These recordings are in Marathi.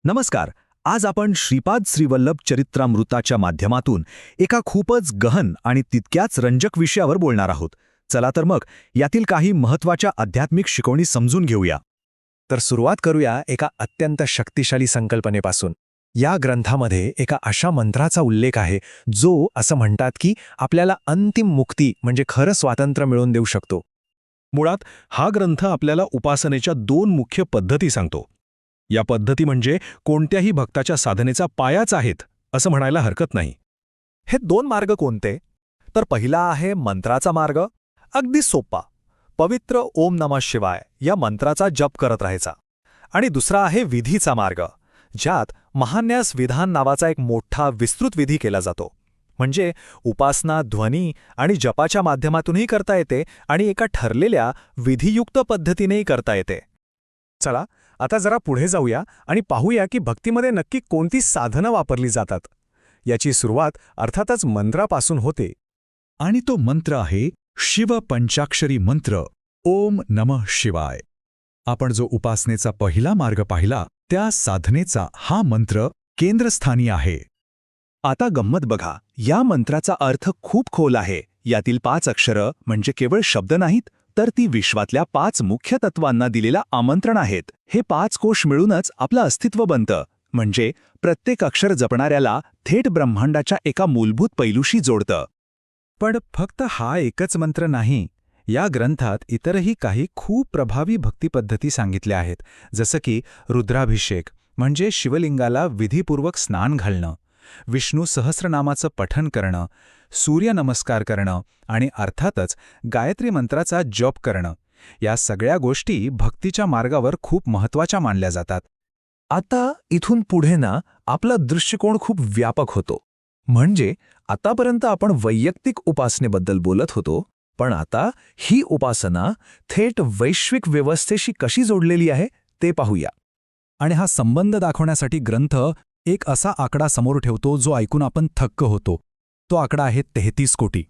नमस्कार. आज आपण श्रीपाद श्रीवल्लभ चरित्रामृताच्या माध्यमातून एका खूपच गहन आणि तितक्याच रंजक विषयावर बोलणार आहोत. चला तर मग यातील काही महत्त्वाच्या आध्यात्मिक शिकवणी समजून घेऊया. तर सुरुवात करूया एका अत्यंत शक्तिशाली संकल्पनेपासून. या ग्रंथामध्ये एका अशा मंत्राचा उल्लेख आहे जो असं म्हणतात की आपल्याला अंतिम मुक्ती म्हणजे खरं स्वातंत्र्य मिळवून देऊ शकतो. मुळात हा ग्रंथ आपल्याला उपासनेच्या दोन मुख्य पद्धती सांगतो. या पद्धती म्हणजे कोणत्याही भक्ताच्या साधनेचा पायाच आहेत असं म्हणायला हरकत नाही. हे दोन मार्ग कोणते? तर पहिला आहे मंत्राचा मार्ग, अगदी सोपा, पवित्र ओम नमः शिवाय या मंत्राचा जप करत राहायचा. आणि दुसरा आहे विधीचा मार्ग, ज्यात महान्यास विधान नावाचा एक मोठा विस्तृत विधी केला जातो. म्हणजे उपासना ध्वनी आणि जपाच्या माध्यमातूनही करता येते आणि एका ठरलेल्या विधियुक्त पद्धतीनेही करता येते. चला आता जरा पुढे जाऊया आणि पाहूया की भक्तीमध्ये नक्की कोणती साधनं वापरली जातात. याची सुरुवात अर्थातच मंत्रापासून होते. आणि तो मंत्र आहे शिव पंचाक्षरी मंत्र ओम नमः शिवाय. आपण जो उपासनेचा पहिला मार्ग पाहिला त्या साधनेचा हा मंत्र केंद्रस्थानी आहे. आता गंमत बघा, या मंत्राचा अर्थ खूप खोल आहे. यातील 5 अक्षरं म्हणजे केवळ शब्द नाहीत, तर ती विश्वातल्या 5 मुख्य तत्वांना दिलेला आमंत्रण आहेत. हे 5 कोश मिळूनच आपलं अस्तित्व बनतं. म्हणजे प्रत्येक अक्षर जपणाऱ्याला थेट ब्रह्मांडाच्या एका मूलभूत पैलूशी जोडतं. पण फक्त हा एकच मंत्र नाही. या ग्रंथात इतरही काही खूप प्रभावी भक्तिपद्धती सांगितल्या आहेत. जसं की रुद्राभिषेक म्हणजे शिवलिंगाला विधीपूर्वक स्नान घालणं, विष्णू सहस्रनामाचं पठण करणं, सूर्यनमस्कार करणं आणि अर्थातच गायत्री मंत्राचा जप करणं. या सगळ्या गोष्टी भक्तीच्या मार्गावर खूप महत्त्वाच्या मानल्या जातात. आता इथून पुढे ना आपला दृष्टिकोन खूप व्यापक होतो. म्हणजे आतापर्यंत आपण वैयक्तिक उपासनेबद्दल बोलत होतो, पण आता ही उपासना थेट वैश्विक व्यवस्थेशी कशी जोडलेली आहे ते पाहूया. आणि हा संबंध दाखवण्यासाठी ग्रंथ एक असा आकडा समोर ठेवतो जो ऐकून आपण थक्क होतो. तो आकडा आहे 33 कोटी.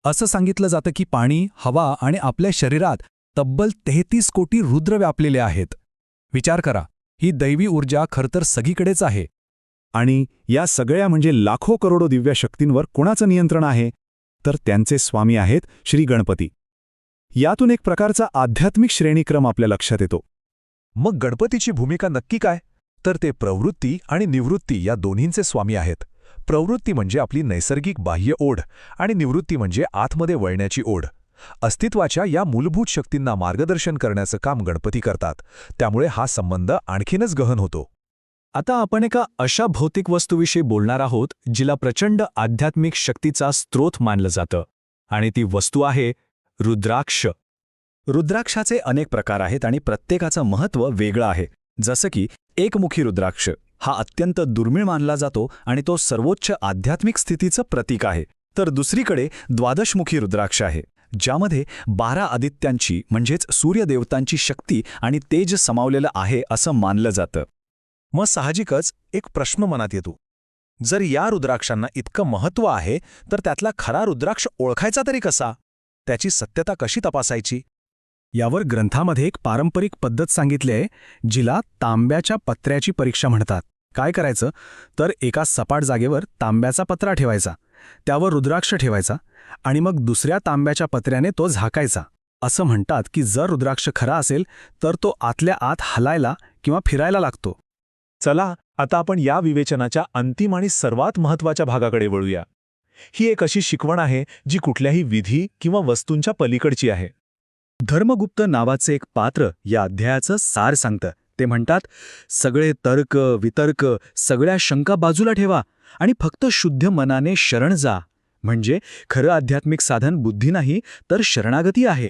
असं सांगितलं जातं की पाणी, हवा आणि आपल्या शरीरात तब्बल 33 कोटी रुद्र व्यापलेले आहेत. विचार करा, ही दैवी ऊर्जा खरंतर सगळीकडेच आहे. आणि या सगळ्या म्हणजे लाखो करोडो दिव्य शक्तींवर कोणाचं नियंत्रण आहे? तर त्यांचे स्वामी आहेत श्री गणपती. यातून एक प्रकारचा आध्यात्मिक श्रेणीक्रम आपल्या लक्षात येतो. मग गणपतीची भूमिका नक्की काय? तर ते प्रवृत्ती आणि निवृत्ती या दोन्हींचे स्वामी आहेत. प्रवृत्ती म्हणजे आपली नैसर्गिक बाह्य ओढ आणि निवृत्ती म्हणजे आतमध्ये वळण्याची ओढ. अस्तित्वाच्या या मूलभूत शक्तींना मार्गदर्शन करण्याचं काम गणपती करतात. त्यामुळे हा संबंध आणखीनच गहन होतो. आता आपण एका अशा भौतिक वस्तूविषयी बोलणार आहोत जिला प्रचंड आध्यात्मिक शक्तीचा स्रोत मानलं जातं. आणि ती वस्तू आहे रुद्राक्ष. रुद्राक्षाचे अनेक प्रकार आहेत आणि प्रत्येकाचं महत्त्व वेगळं आहे. जसं की एकमुखी रुद्राक्ष हा अत्यंत दुर्मिळ मानला जातो आणि तो सर्वोच्च आध्यात्मिक स्थितीचं प्रतीक आहे. तर दुसरीकडे द्वादशमुखी रुद्राक्ष आहे, ज्यामध्ये 12 आदित्यांची म्हणजेच सूर्यदेवतांची शक्ती आणि तेज समावलेलं आहे असं मानलं जातं. मग साहजिकच एक प्रश्न मनात येतो. जर या रुद्राक्षांना इतकं महत्त्व आहे तर त्यातला खरा रुद्राक्ष ओळखायचा तरी कसा? त्याची सत्यता कशी तपासायची? यावर ग्रंथामध्ये एक पारंपरिक पद्धत सांगितली आहे, जिला तांब्याच्या पत्र्याची परीक्षा म्हणतात. काय करायचं तर एका सपाट जागेवर तांब्याचा पत्रा ठेवायचा, त्यावर रुद्राक्ष ठेवायचा आणि मग दुसऱ्या तांब्याच्या पत्र्याने तो झाकायचा. असं म्हणतात की जर रुद्राक्ष खरा असेल तर तो आतल्या आत हलायला किंवा फिरायला लागतो. चला आता आपण या विवेचनाच्या अंतिम आणि सर्वात महत्त्वाच्या भागाकडे वळूया. ही एक अशी शिकवण आहे जी कुठल्याही विधी किंवा वस्तूंच्या पलीकडची आहे. धर्मगुप्त नावाचे एक पात्र या अध्यायाचं सार सांगतं. ते म्हणतात, सगळे तर्क वितर्क सगळ्या शंका बाजूला ठेवा आणि फक्त शुद्ध मनाने शरण जा. म्हणजे खरं आध्यात्मिक साधन बुद्धी नाही तर शरणागती आहे.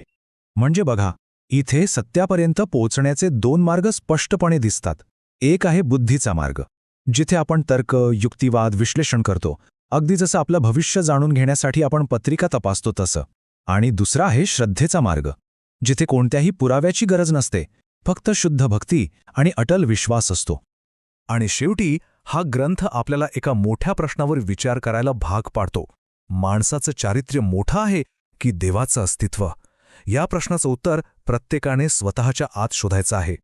म्हणजे बघा, इथे सत्यापर्यंत पोहोचण्याचे 2 मार्ग स्पष्टपणे दिसतात. एक आहे बुद्धीचा मार्ग, जिथे आपण तर्क, युक्तिवाद, विश्लेषण करतो, अगदी जसं आपलं भविष्य जाणून घेण्यासाठी आपण पत्रिका तपासतो तसं. आणि दुसरा आहे श्रद्धेचा मार्ग, जिथे कोणत्याही पुराव्याची गरज नसते, फक्त शुद्ध भक्ती आणि अटल विश्वास असतो. आणि शेवटी हा ग्रंथ आपल्याला एका मोठ्या प्रश्नावर विचार करायला भाग पाडतो. माणसाचं चारित्र्य मोठं आहे की देवाचं अस्तित्व? या प्रश्नाचं उत्तर प्रत्येकाने स्वतःच्या आत शोधायचं आहे.